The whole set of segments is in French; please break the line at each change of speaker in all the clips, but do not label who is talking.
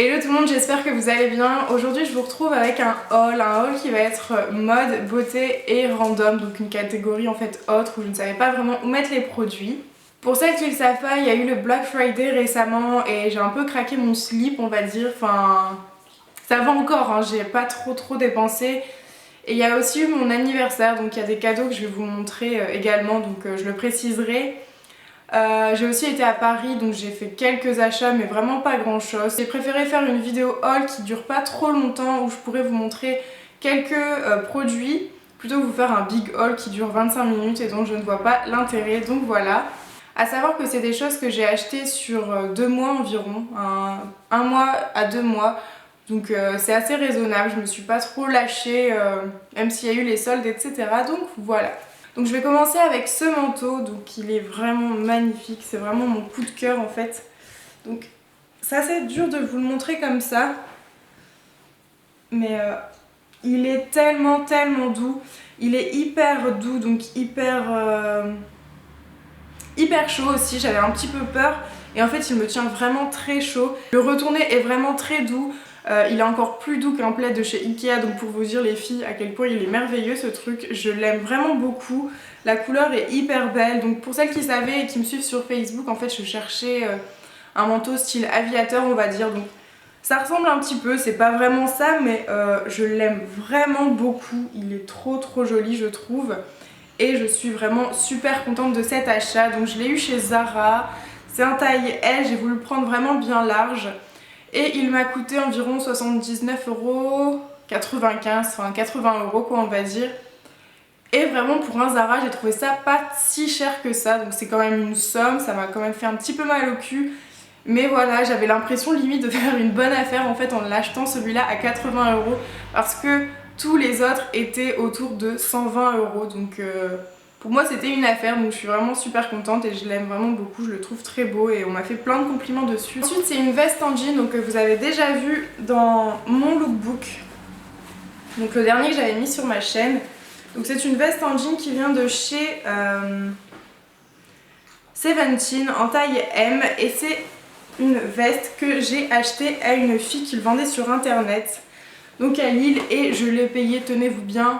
Hello tout le monde, j'espère que vous allez bien. Aujourd'hui je vous retrouve avec un haul qui va être mode, beauté et random, donc une catégorie en fait autre où je ne savais pas vraiment où mettre les produits. Pour celles qui ne le savent pas, il y a eu le Black Friday récemment et j'ai un peu craqué mon slip on va dire, enfin ça va encore, hein. J'ai pas trop dépensé. Et il y a aussi eu mon anniversaire, donc il y a des cadeaux que je vais vous montrer également, donc je le préciserai. J'ai aussi été à Paris, donc j'ai fait quelques achats mais vraiment pas grand chose. J'ai préféré faire une vidéo haul qui dure pas trop longtemps où je pourrais vous montrer quelques produits plutôt que vous faire un big haul qui dure 25 minutes et dont je ne vois pas l'intérêt, donc voilà. À savoir que c'est des choses que j'ai achetées sur 2 mois environ, un mois à 2 mois, donc c'est assez raisonnable, je me suis pas trop lâchée même s'il y a eu les soldes etc, donc voilà. Donc je vais commencer avec ce manteau, donc il est vraiment magnifique, c'est vraiment mon coup de cœur en fait. Donc c'est assez dur de vous le montrer comme ça, mais il est tellement doux, il est hyper doux, donc hyper chaud aussi, j'avais un petit peu peur et en fait il me tient vraiment très chaud. Le retourné est vraiment très doux. Il est encore plus doux qu'un plaid de chez Ikea, donc pour vous dire les filles à quel point il est merveilleux ce truc, je l'aime vraiment beaucoup. La couleur est hyper belle, donc pour celles qui savaient et qui me suivent sur Facebook, en fait je cherchais un manteau style aviateur on va dire, donc ça ressemble un petit peu, c'est pas vraiment ça mais je l'aime vraiment beaucoup, il est trop joli je trouve. Et je suis vraiment super contente de cet achat, donc je l'ai eu chez Zara, c'est un taille L, j'ai voulu le prendre vraiment bien large. Et il m'a coûté environ 79,95€, enfin 80€ quoi on va dire. Et vraiment pour un Zara j'ai trouvé ça pas si cher que ça, donc c'est quand même une somme, ça m'a quand même fait un petit peu mal au cul. Mais voilà, j'avais l'impression limite de faire une bonne affaire en fait en l'achetant celui-là à 80€ parce que tous les autres étaient autour de 120€, donc pour moi c'était une affaire, donc je suis vraiment super contente et je l'aime vraiment beaucoup, je le trouve très beau et on m'a fait plein de compliments dessus. Ensuite c'est une veste en jean donc, que vous avez déjà vu dans mon lookbook, donc le dernier que j'avais mis sur ma chaîne. Donc c'est une veste en jean qui vient de chez Seventeen en taille M et c'est une veste que j'ai achetée à une fille qui le vendait sur internet, donc à Lille, et je l'ai payée, tenez-vous bien,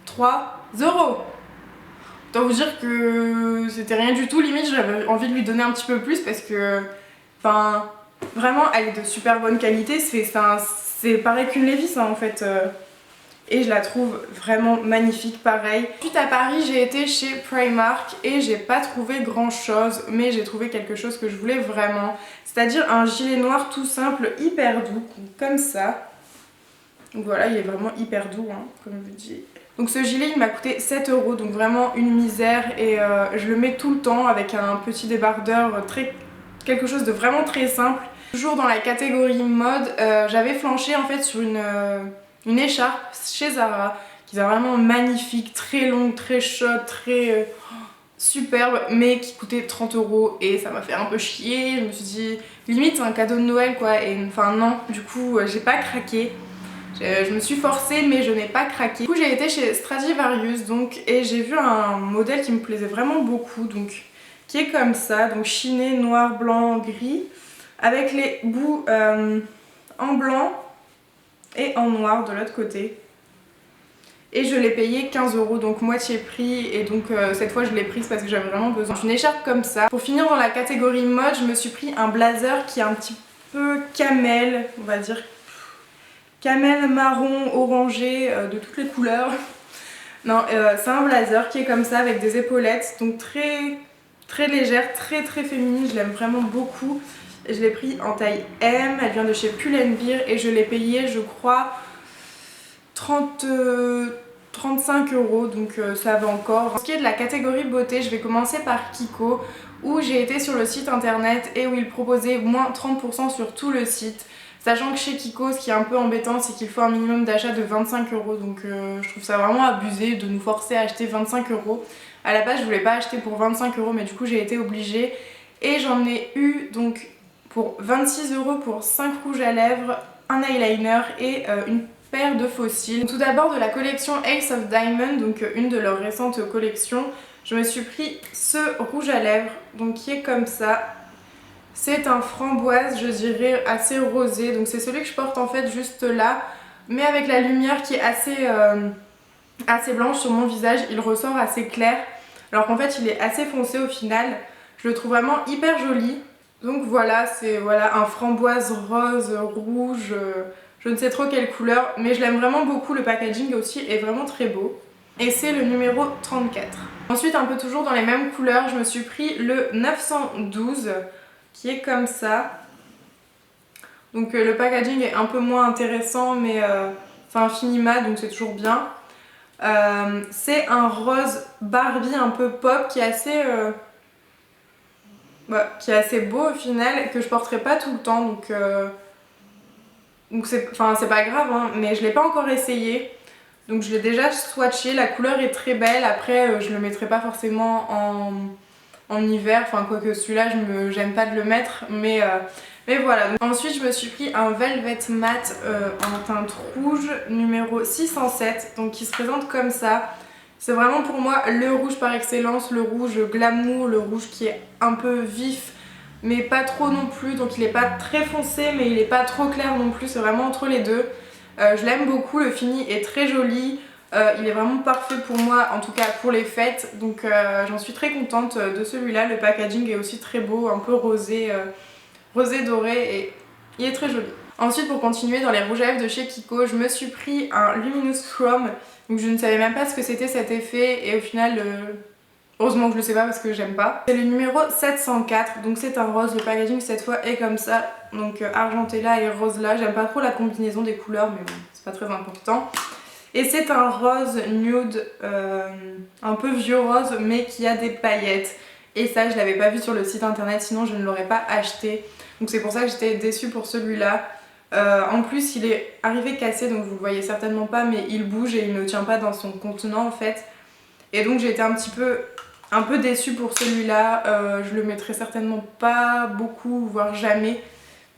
3€. Autant vous dire que c'était rien du tout, limite j'avais envie de lui donner un petit peu plus parce que, enfin, vraiment elle est de super bonne qualité, c'est pareil qu'une Levi's hein, en fait. Et je la trouve vraiment magnifique pareil. Ensuite à Paris j'ai été chez Primark et j'ai pas trouvé grand chose, mais j'ai trouvé quelque chose que je voulais vraiment, c'est-à-dire un gilet noir tout simple, hyper doux, comme ça. Donc voilà, il est vraiment hyper doux hein, comme je vous dis. Donc ce gilet il m'a coûté 7€, donc vraiment une misère, et je le mets tout le temps avec un petit débardeur, quelque chose de vraiment très simple. Toujours dans la catégorie mode, j'avais flanché en fait sur une écharpe chez Zara qui est vraiment magnifique, très longue, très chaude, très superbe, mais qui coûtait 30€ et ça m'a fait un peu chier. Je me suis dit limite c'est un cadeau de Noël quoi, et enfin non, du coup j'ai pas craqué. Je me suis forcée mais je n'ai pas craqué. Du coup j'ai été chez Stradivarius donc, et j'ai vu un modèle qui me plaisait vraiment beaucoup, donc qui est comme ça, donc chiné, noir, blanc, gris, avec les bouts en blanc et en noir de l'autre côté. Et je l'ai payé 15€, donc moitié prix, et donc cette fois je l'ai prise parce que j'avais vraiment besoin d'une écharpe comme ça. Pour finir dans la catégorie mode, je me suis pris un blazer qui est un petit peu camel, on va dire camel marron orangé, de toutes les couleurs. Non, c'est un blazer qui est comme ça avec des épaulettes, donc très légère, très féminine, je l'aime vraiment beaucoup. Et je l'ai pris en taille M, elle vient de chez Pull&Bear et je l'ai payé je crois 35€, donc ça va encore. Pour ce qui est de la catégorie beauté, je vais commencer par Kiko, où j'ai été sur le site internet et où ils proposaient moins 30% sur tout le site. Sachant que chez Kiko, ce qui est un peu embêtant, c'est qu'il faut un minimum d'achat de 25€, donc je trouve ça vraiment abusé de nous forcer à acheter 25€. À la base je voulais pas acheter pour 25€, mais du coup j'ai été obligée. Et j'en ai eu donc pour 26€ pour 5 rouges à lèvres, un eyeliner et une paire de faux cils. Tout d'abord de la collection Ace of Diamond, donc une de leurs récentes collections, je me suis pris ce rouge à lèvres, donc qui est comme ça. C'est un framboise, je dirais assez rosé, donc c'est celui que je porte en fait juste là, mais avec la lumière qui est assez blanche sur mon visage, il ressort assez clair, alors qu'en fait il est assez foncé au final. Je le trouve vraiment hyper joli. Donc voilà, c'est un framboise rose, rouge, je ne sais trop quelle couleur, mais je l'aime vraiment beaucoup, le packaging aussi est vraiment très beau. Et c'est le numéro 34. Ensuite, un peu toujours dans les mêmes couleurs, je me suis pris le 912 qui est comme ça. Donc le packaging est un peu moins intéressant, mais c'est un fini mat, donc c'est toujours bien. C'est un rose Barbie un peu pop qui est assez beau au final, que je porterai pas tout le temps, donc c'est pas grave, hein, mais je l'ai pas encore essayé. Donc je l'ai déjà swatché, la couleur est très belle, après je le mettrai pas forcément en hiver, enfin quoique celui-là j'aime pas de le mettre, mais voilà. Donc, ensuite je me suis pris un Velvet Matte en teinte rouge numéro 607, donc qui se présente comme ça. C'est vraiment pour moi le rouge par excellence, le rouge glamour, le rouge qui est un peu vif mais pas trop non plus, donc il est pas très foncé mais il est pas trop clair non plus, c'est vraiment entre les deux. Je l'aime beaucoup, le fini est très joli, il est vraiment parfait pour moi, en tout cas pour les fêtes, donc j'en suis très contente de celui-là. Le packaging est aussi très beau, un peu rosé, rosé doré, et il est très joli. Ensuite, pour continuer dans les rouges à lèvres de chez Kiko, je me suis pris un Luminous Chrome, donc je ne savais même pas ce que c'était cet effet, et au final heureusement que je le sais pas parce que j'aime pas. C'est le numéro 704, donc c'est un rose, le packaging cette fois est comme ça, donc argenté là et rose là. J'aime pas trop la combinaison des couleurs, mais bon, c'est pas très important. Et c'est un rose nude, un peu vieux rose, mais qui a des paillettes. Et ça, je l'avais pas vu sur le site internet, sinon je ne l'aurais pas acheté. Donc c'est pour ça que j'étais déçue pour celui-là. En plus, il est arrivé cassé, donc vous le voyez certainement pas, mais il bouge et il ne tient pas dans son contenant en fait. Et donc j'ai été un peu déçue pour celui-là, je le mettrai certainement pas beaucoup, voire jamais.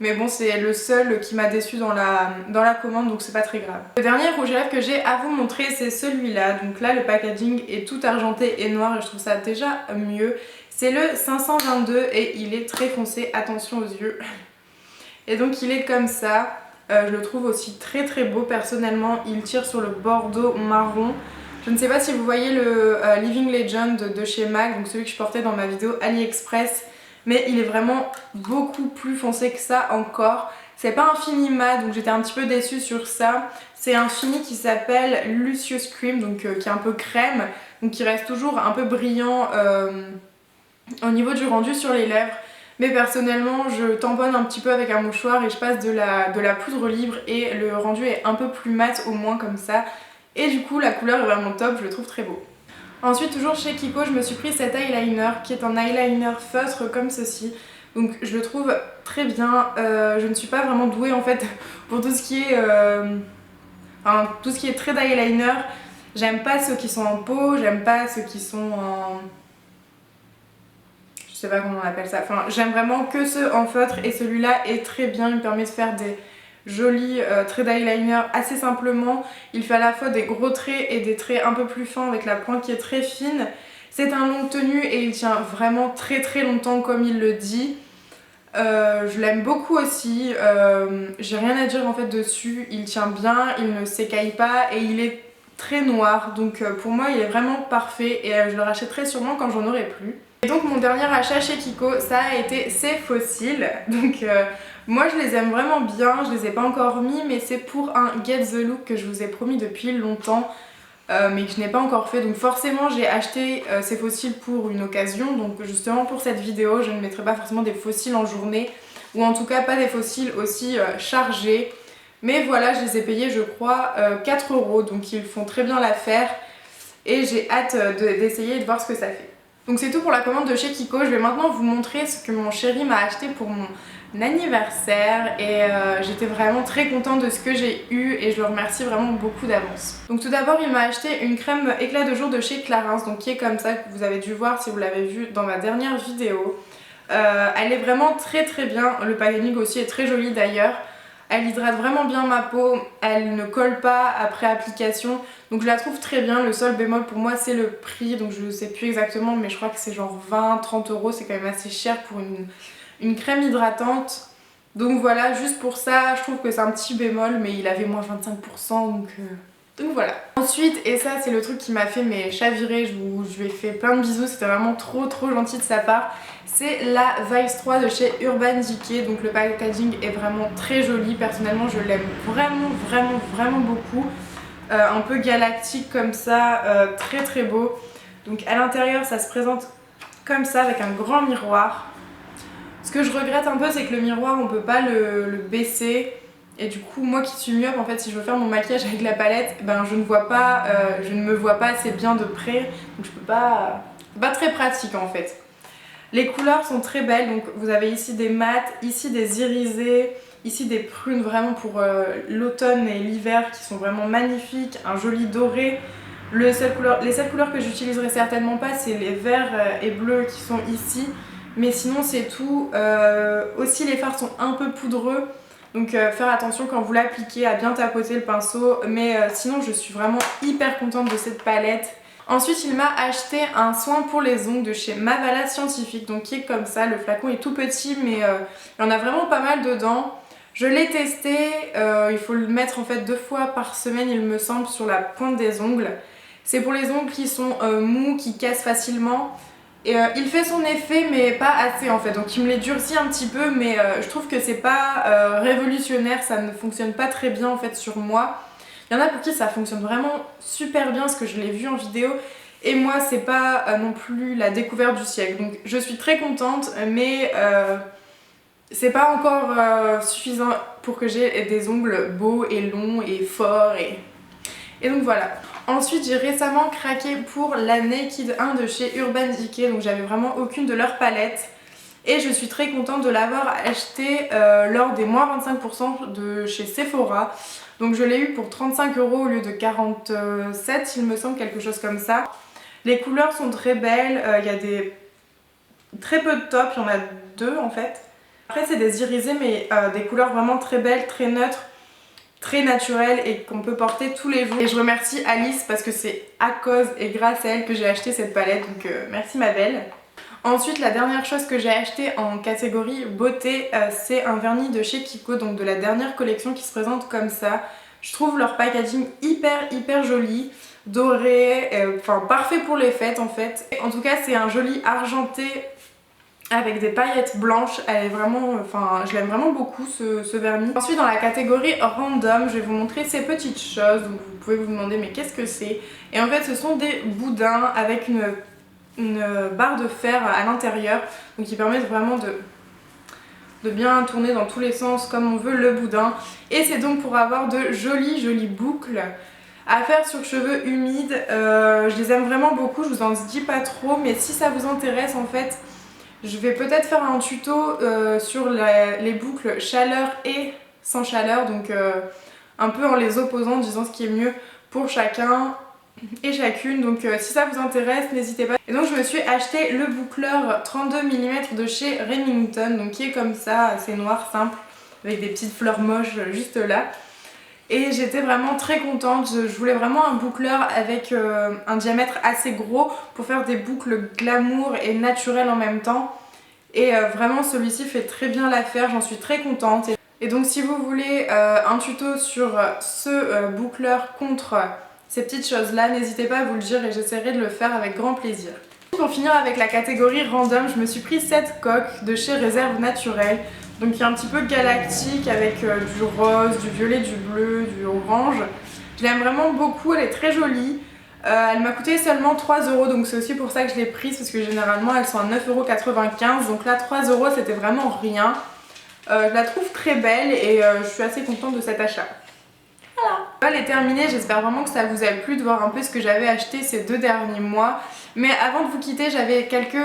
Mais bon, c'est le seul qui m'a déçue dans la commande, donc c'est pas très grave. Le dernier rouge à lèvres que j'ai à vous montrer, c'est celui-là. Donc là, le packaging est tout argenté et noir et je trouve ça déjà mieux. C'est le 522 et il est très foncé, attention aux yeux. Et donc il est comme ça, je le trouve aussi très très beau personnellement. Il tire sur le bordeaux marron. Je ne sais pas si vous voyez le Living Legend de chez MAC, donc celui que je portais dans ma vidéo AliExpress, mais il est vraiment beaucoup plus foncé que ça encore. C'est pas un fini mat, donc j'étais un petit peu déçue sur ça. C'est un fini qui s'appelle Lucious Cream, donc qui est un peu crème, donc qui reste toujours un peu brillant au niveau du rendu sur les lèvres. Mais personnellement, je tamponne un petit peu avec un mouchoir et je passe de la poudre libre et le rendu est un peu plus mat au moins comme ça. Et du coup la couleur est vraiment top, je le trouve très beau. Ensuite, toujours chez Kiko, je me suis pris cet eyeliner qui est un eyeliner feutre comme ceci. Donc je le trouve très bien, je ne suis pas vraiment douée en fait pour tout ce qui est trait d'eyeliner. J'aime pas ceux qui sont en peau, j'aime pas ceux qui sont en... je sais pas comment on appelle ça, enfin j'aime vraiment que ceux en feutre et celui-là est très bien, il me permet de faire des jolis traits d'eyeliner assez simplement. Il fait à la fois des gros traits et des traits un peu plus fins avec la pointe qui est très fine. C'est un longue tenue et il tient vraiment très très longtemps comme il le dit. Je l'aime beaucoup aussi, j'ai rien à dire en fait dessus, il tient bien, il ne s'écaille pas et il est très noir, donc pour moi il est vraiment parfait et je le rachèterai sûrement quand j'en aurai plus. Et donc mon dernier achat chez Kiko, ça a été ces fossiles, donc moi je les aime vraiment bien, je les ai pas encore mis, mais c'est pour un Get The Look que je vous ai promis depuis longtemps, mais que je n'ai pas encore fait, donc forcément j'ai acheté ces fossiles pour une occasion, donc justement pour cette vidéo je ne mettrai pas forcément des fossiles en journée, ou en tout cas pas des fossiles aussi chargés, mais voilà, je les ai payés je crois 4 €, donc ils font très bien l'affaire et j'ai hâte d'essayer et de voir ce que ça fait. Donc c'est tout pour la commande de chez Kiko. Je vais maintenant vous montrer ce que mon chéri m'a acheté pour mon anniversaire et j'étais vraiment très contente de ce que j'ai eu et je le remercie vraiment beaucoup d'avance. Donc tout d'abord il m'a acheté une crème éclat de jour de chez Clarins, donc qui est comme ça, que vous avez dû voir si vous l'avez vu dans ma dernière vidéo. Elle est vraiment très très bien, le packaging aussi est très joli d'ailleurs. Elle hydrate vraiment bien ma peau, elle ne colle pas après application, donc je la trouve très bien. Le seul bémol pour moi c'est le prix, donc je ne sais plus exactement, mais je crois que c'est genre 20-30 €, c'est quand même assez cher pour une crème hydratante. Donc voilà, juste pour ça, je trouve que c'est un petit bémol, mais il avait moins 25%, donc voilà. Ensuite, et ça c'est le truc qui m'a fait chavirer, je lui ai fait plein de bisous, c'était vraiment trop gentil de sa part. C'est la Vice 3 de chez Urban Decay, donc le packaging est vraiment très joli, personnellement je l'aime vraiment beaucoup. Un peu galactique comme ça, très beau. Donc à l'intérieur ça se présente comme ça avec un grand miroir. Ce que je regrette un peu, c'est que le miroir on peut pas le baisser. Et du coup, moi qui suis myope, en fait, si je veux faire mon maquillage avec la palette, ben je ne me vois pas assez bien de près, donc je peux pas. C'est pas très pratique en fait. Les couleurs sont très belles, donc vous avez ici des mats, ici des irisés, ici des prunes vraiment pour l'automne et l'hiver qui sont vraiment magnifiques, un joli doré. Les seules couleurs que j'utiliserai certainement pas, c'est les verts et bleus qui sont ici, mais sinon c'est tout. Aussi les fards sont un peu poudreux. Donc faire attention quand vous l'appliquez à bien tapoter le pinceau, mais sinon je suis vraiment hyper contente de cette palette. Ensuite il m'a acheté un soin pour les ongles de chez Mavala Scientifique, donc qui est comme ça, le flacon est tout petit mais il y en a vraiment pas mal dedans. Je l'ai testé, il faut le mettre en fait 2 fois par semaine il me semble sur la pointe des ongles. C'est pour les ongles qui sont mous, qui cassent facilement. Et il fait son effet mais pas assez en fait, donc il me les durcit un petit peu mais je trouve que c'est pas révolutionnaire, ça ne fonctionne pas très bien en fait sur moi. Il y en a pour qui ça fonctionne vraiment super bien parce que je l'ai vu en vidéo et moi c'est pas non plus la découverte du siècle, donc je suis très contente mais c'est pas encore suffisant pour que j'ai des ongles beaux et longs et forts et donc voilà. Ensuite j'ai récemment craqué pour la Naked 1 de chez Urban Decay, donc j'avais vraiment aucune de leurs palettes et je suis très contente de l'avoir acheté lors des moins 25% de chez Sephora. Donc je l'ai eu pour 35 € au lieu de 47 il me semble, quelque chose comme ça. Les couleurs sont très belles, il y a très peu de tops, il y en a 2 en fait. Après c'est des irisés mais des couleurs vraiment très belles, très neutres, très naturelle et qu'on peut porter tous les jours. Et je remercie Alice parce que c'est à cause et grâce à elle que j'ai acheté cette palette, donc merci ma belle. Ensuite la dernière chose que j'ai acheté en catégorie beauté, c'est un vernis de chez Kiko, donc de la dernière collection qui se présente comme ça. Je trouve leur packaging hyper joli, doré, enfin parfait pour les fêtes en fait. En tout cas c'est un joli argenté avec des paillettes blanches, elle est vraiment, enfin je l'aime vraiment beaucoup ce vernis. Ensuite dans la catégorie random, je vais vous montrer ces petites choses, donc vous pouvez vous demander mais qu'est-ce que c'est? Et en fait ce sont des boudins avec une barre de fer à l'intérieur, donc qui permettent vraiment de bien tourner dans tous les sens comme on veut le boudin. Et c'est donc pour avoir de jolies boucles à faire sur cheveux humides. Je les aime vraiment beaucoup, je vous en dis pas trop, mais si ça vous intéresse en fait, je vais peut-être faire un tuto sur les boucles chaleur et sans chaleur, donc un peu en les opposant, en disant ce qui est mieux pour chacun et chacune, donc si ça vous intéresse n'hésitez pas. Et donc je me suis acheté le boucleur 32 mm de chez Remington, donc qui est comme ça, assez noir, simple, avec des petites fleurs moches juste là. Et j'étais vraiment très contente, je voulais vraiment un boucleur avec un diamètre assez gros pour faire des boucles glamour et naturelles en même temps. Et vraiment celui-ci fait très bien l'affaire, j'en suis très contente. Et donc si vous voulez un tuto sur ce boucleur contre ces petites choses là, n'hésitez pas à vous le dire et j'essaierai de le faire avec grand plaisir. Pour finir avec la catégorie random, je me suis pris cette coque de chez Réserve Naturelle, donc qui est un petit peu galactique avec du rose, du violet, du bleu, du orange. Je l'aime vraiment beaucoup, elle est très jolie. Elle m'a coûté seulement 3 €, donc c'est aussi pour ça que je l'ai prise parce que généralement elles sont à 9,95 €, donc là 3 € c'était vraiment rien. Je la trouve très belle et je suis assez contente de cet achat. Voilà, elle est terminée, j'espère vraiment que ça vous a plu de voir un peu ce que j'avais acheté ces 2 derniers mois. Mais avant de vous quitter, j'avais quelques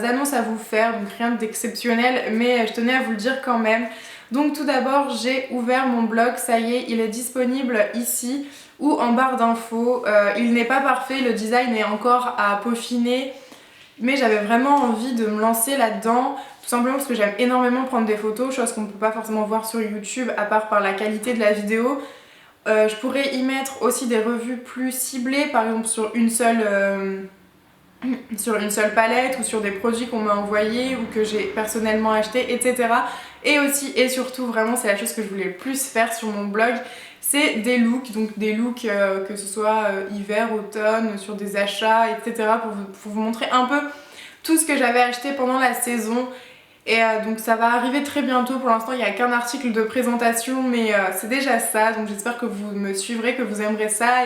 annonces à vous faire, donc rien d'exceptionnel, mais je tenais à vous le dire quand même. Donc tout d'abord, j'ai ouvert mon blog, ça y est, il est disponible ici ou en barre d'infos. Il n'est pas parfait, le design est encore à peaufiner, mais j'avais vraiment envie de me lancer là-dedans. Tout simplement parce que j'aime énormément prendre des photos, chose qu'on ne peut pas forcément voir sur YouTube à part par la qualité de la vidéo. Je pourrais y mettre aussi des revues plus ciblées, par exemple sur une seule sur une seule palette ou sur des produits qu'on m'a envoyés ou que j'ai personnellement acheté, etc. Et aussi et surtout, vraiment c'est la chose que je voulais le plus faire sur mon blog, c'est des looks, donc des looks que ce soit hiver, automne, sur des achats, etc. pour vous montrer un peu tout ce que j'avais acheté pendant la saison. Et donc ça va arriver très bientôt. Pour l'instant il n'y a qu'un article de présentation, mais c'est déjà ça, donc j'espère que vous me suivrez, que vous aimerez ça.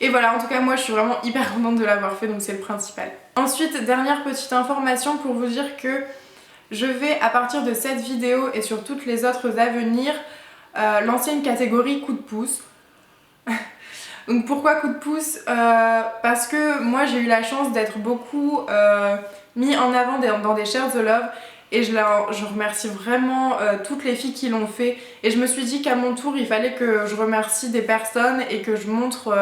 Et voilà, en tout cas moi je suis vraiment hyper contente de l'avoir fait, donc c'est le principal. Ensuite, dernière petite information pour vous dire que je vais, à partir de cette vidéo et sur toutes les autres à venir, lancer une catégorie coup de pouce. Donc pourquoi coup de pouce? Parce que moi j'ai eu la chance d'être beaucoup mis en avant dans des Share the Love, et je remercie vraiment toutes les filles qui l'ont fait, et je me suis dit qu'à mon tour il fallait que je remercie des personnes et que je montre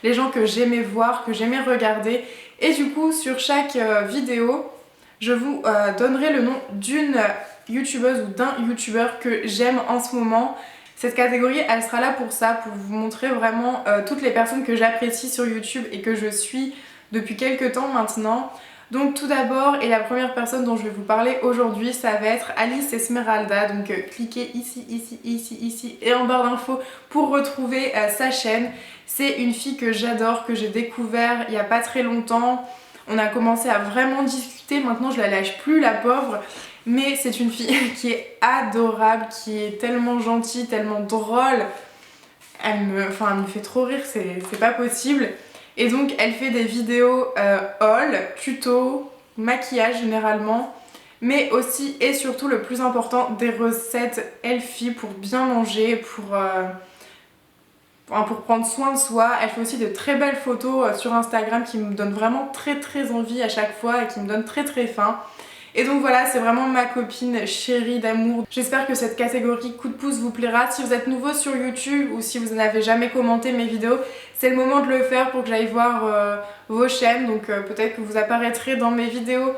les gens que j'aimais voir, que j'aimais regarder. Et du coup sur chaque vidéo je vous donnerai le nom d'une youtubeuse ou d'un youtubeur que j'aime en ce moment. Cette catégorie elle sera là pour ça, pour vous montrer vraiment toutes les personnes que j'apprécie sur YouTube et que je suis depuis quelques temps maintenant. Donc tout d'abord, et la première personne dont je vais vous parler aujourd'hui, ça va être Alice Esmeralda. Donc cliquez ici, ici, ici, ici et en barre d'infos pour retrouver sa chaîne. C'est une fille que j'adore, que j'ai découvert il n'y a pas très longtemps. On a commencé à vraiment discuter, maintenant je la lâche plus la pauvre. Mais c'est une fille qui est adorable, qui est tellement gentille, tellement drôle. Elle me fait trop rire, c'est pas possible. Et donc elle fait des vidéos haul, tuto, maquillage généralement, mais aussi et surtout le plus important, des recettes healthy pour bien manger, pour prendre soin de soi. Elle fait aussi de très belles photos sur Instagram qui me donnent vraiment très envie à chaque fois et qui me donnent très faim. Et donc voilà, c'est vraiment ma copine chérie d'amour. J'espère que cette catégorie coup de pouce vous plaira. Si vous êtes nouveau sur YouTube ou si vous n'avez jamais commenté mes vidéos, c'est le moment de le faire pour que j'aille voir vos chaînes. Donc peut-être que vous apparaîtrez dans mes vidéos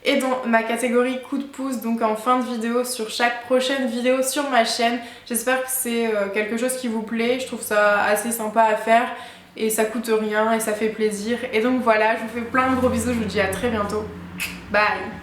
et dans ma catégorie coup de pouce, donc en fin de vidéo sur chaque prochaine vidéo sur ma chaîne. J'espère que c'est quelque chose qui vous plaît. Je trouve ça assez sympa à faire et ça coûte rien et ça fait plaisir. Et donc voilà, je vous fais plein de gros bisous, je vous dis à très bientôt. Bye!